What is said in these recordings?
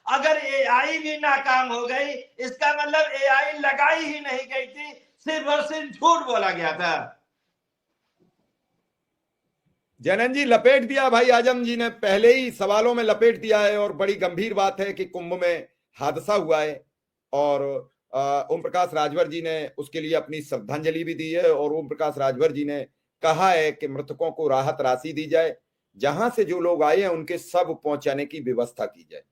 अगर एआई भी नाकाम हो गई, इसका मतलब एआई लगाई ही नहीं गई थी, सिर्फ और सिर्फ झूठ बोला गया था। जैनन जी, लपेट दिया भाई आजम जी ने, पहले ही सवालों में लपेट दिया है। और बड़ी गंभीर बात है कि कुंभ में हादसा हुआ है, और ओम प्रकाश राजभर जी ने उसके लिए अपनी श्रद्धांजलि भी दी है। और ओम प्रकाश राजभर जी ने कहा है कि मृतकों को राहत राशि दी जाए, जहां से जो लोग आए हैं उनके सब पहुंचाने की व्यवस्था की जाए।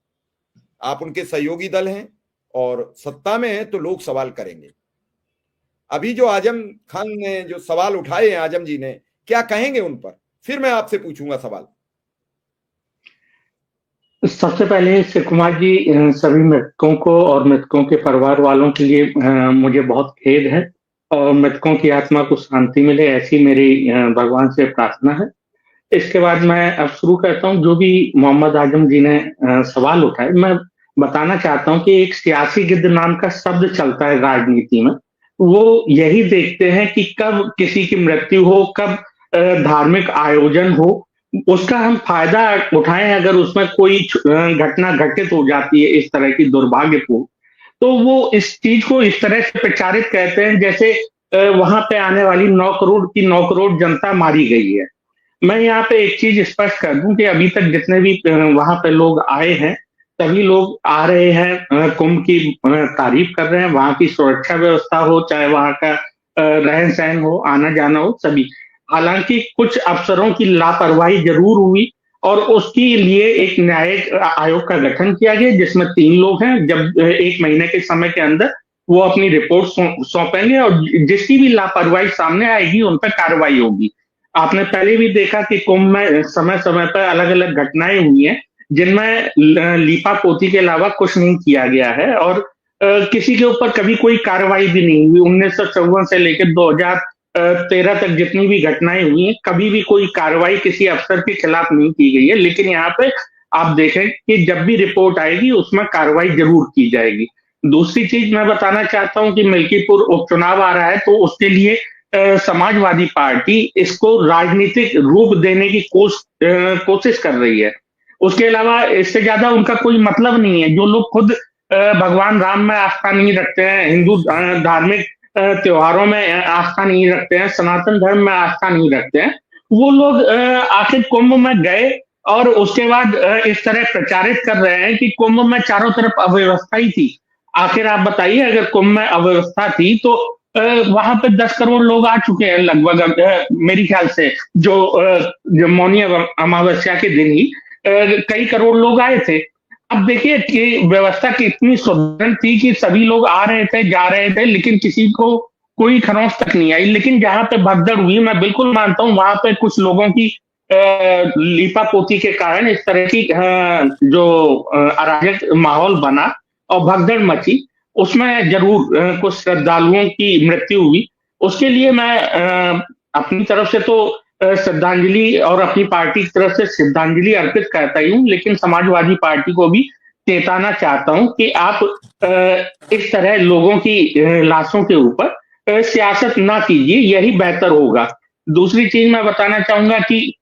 आप उनके सहयोगी दल हैं और सत्ता में हैं, तो लोग सवाल करेंगे। अभी जो आजम खान ने जो सवाल उठाए हैं आजम जी ने, क्या कहेंगे उन पर? फिर मैं आपसे पूछूंगा सवाल। सबसे पहले शिव कुमार जी, सभी मृतकों को और मृतकों के परिवार वालों के लिए मुझे बहुत खेद है, और मृतकों की आत्मा को शांति मिले, ऐसी मेरी भगवान से प्रार्थना है। इसके बाद मैं अब शुरू करता हूँ। जो भी मोहम्मद आजम जी ने सवाल उठाए, मैं बताना चाहता हूँ कि एक सियासी गिद्ध नाम का शब्द चलता है राजनीति में। वो यही देखते हैं कि कब किसी की मृत्यु हो, कब धार्मिक आयोजन हो, उसका हम फायदा उठाएं। अगर उसमें कोई घटना घटित हो जाती है इस तरह की दुर्भाग्यपूर्ण, तो वो इस चीज को इस तरह से प्रचारित करते हैं जैसे वहां पे आने वाली 9 करोड़ की 9 करोड़ जनता मारी गई है। मैं यहाँ पे एक चीज स्पष्ट कर दूं कि अभी तक जितने भी वहां पे लोग आए हैं, सभी लोग आ रहे हैं, कुंभ की तारीफ कर रहे हैं। वहां की सुरक्षा व्यवस्था हो, चाहे वहां का रहन सहन हो, आना जाना हो, सभी। हालांकि कुछ अफसरों की लापरवाही जरूर हुई, और उसके लिए एक न्यायिक आयोग का गठन किया गया, जिसमें 3 लोग हैं। जब 1 महीने के समय के अंदर वो अपनी रिपोर्ट सौंपेंगे, और जिसकी भी लापरवाही सामने आएगी उन पर कार्रवाई होगी। आपने पहले भी देखा कि कुंभ में समय समय पर अलग अलग घटनाएं हुई हैं, जिनमें लीपा पोती के अलावा कुछ नहीं किया गया है, और किसी के ऊपर कभी कोई कार्रवाई भी नहीं हुई। 1954 से लेकर 2013 तक जितनी भी घटनाएं हुई हैं, कभी भी कोई कार्रवाई किसी अफसर के खिलाफ नहीं की गई है। लेकिन यहाँ पे आप देखें कि जब भी रिपोर्ट आएगी उसमें कार्रवाई जरूर की जाएगी। दूसरी चीज मैं बताना चाहता हूं कि मिल्कीपुर उपचुनाव आ रहा है, तो उसके लिए समाजवादी पार्टी इसको राजनीतिक रूप देने की कोशिश कर रही है। उसके अलावा इससे ज्यादा उनका कोई मतलब नहीं है। जो लोग खुद भगवान राम में आस्था नहीं रखते हैं, हिंदू धार्मिक त्योहारों में आस्था नहीं रखते हैं, सनातन धर्म में आस्था नहीं रखते हैं, वो लोग आखिर कुंभ में गए और उसके बाद इस तरह प्रचारित कर रहे हैं कि कुंभ में चारों तरफ अव्यवस्था ही थी। आखिर आप बताइए, अगर कुंभ में अव्यवस्था थी तो वहां पे 10 करोड़ लोग आ चुके हैं लगभग, मेरे ख्याल से। जो मौनी अमावस्या के दिन ही कई करोड़ लोग आए थे। अब देखिए कि व्यवस्था कितनी सुदृढ़ थी कि सभी लोग आ रहे थे, जा रहे थे, लेकिन किसी को कोई खरोंच तक नहीं आई। लेकिन जहां पे भगदड़ हुई, मैं बिल्कुल मानता हूं, वहां पे कुछ लोगों की लीपापोती के कारण इस तरह की जो अराजक माहौल बना और भगदड़ मची, उसमें जरूर कुछ श्रद्धालुओं की मृत्यु हुई। उसके लिए मैं अपनी तरफ से तो श्रद्धांजलि और अपनी पार्टी की तरफ से श्रद्धांजलि अर्पित करता ही हूँ, लेकिन समाजवादी पार्टी को भी चेताना चाहता हूँ कि आप इस तरह लोगों की लाशों के ऊपर सियासत ना कीजिए, यही बेहतर होगा। दूसरी चीज मैं बताना चाहूंगा कि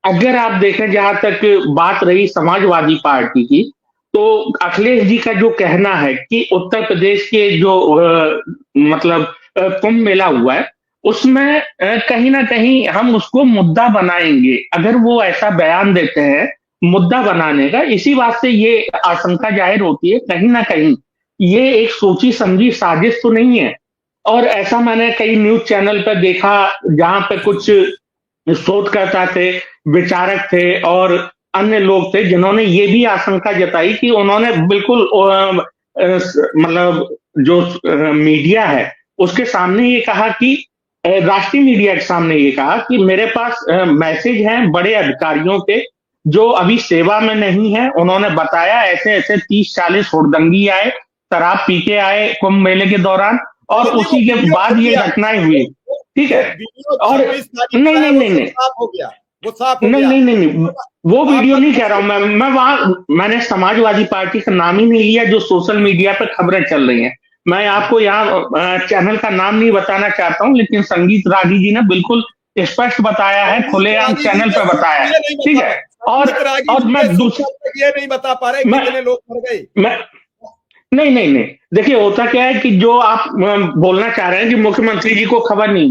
अगर आप देखें, जहां तक बात रही समाजवादी पार्टी की, तो अखिलेश जी का जो कहना है कि उत्तर प्रदेश के जो मतलब कुंभ मेला हुआ है, उसमें कहीं ना कहीं हम उसको मुद्दा बनाएंगे। अगर वो ऐसा बयान देते हैं मुद्दा बनाने का, इसी बात से ये आशंका जाहिर होती है कहीं ना कहीं ये एक सोची समझी साजिश तो नहीं है। और ऐसा मैंने कई न्यूज चैनल पर देखा, जहां पे कुछ शोधकर्ता थे, विचारक थे और अन्य लोग थे, जिन्होंने ये भी आशंका जताई कि उन्होंने बिल्कुल मतलब जो मीडिया है उसके सामने ये कहा कि राष्ट्रीय मीडिया के सामने ये कहा कि मेरे पास मैसेज हैं बड़े अधिकारियों के जो अभी सेवा में नहीं है। उन्होंने बताया ऐसे ऐसे 30-40 हुड़दंगी आए, शराब पी के आए कुंभ मेले के दौरान, और उसी के बाद ये घटनाएं हुई। ठीक है। और नहीं नहीं नहीं नहीं, साफ हो गया, वो साफ हो नहीं गया। नहीं नहीं नहीं, वो वीडियो नहीं कह रहा हूं मैं वहां मैंने समाजवादी पार्टी का नाम ही नहीं लिया। जो सोशल मीडिया पर खबरें चल रही हैं, मैं आपको यहाँ चैनल का नाम नहीं बताना चाहता हूं, लेकिन संगीत रागी जी ने बिल्कुल स्पष्ट बताया है, खुलेआम चैनल पर बताया है। ठीक है। और मैं दूसरा ये नहीं बता पा रहे कितने लोग मर गए। मैं नहीं, देखिए होता क्या है कि जो आप बोलना चाह रहे हैं कि मुख्यमंत्री जी को खबर नहीं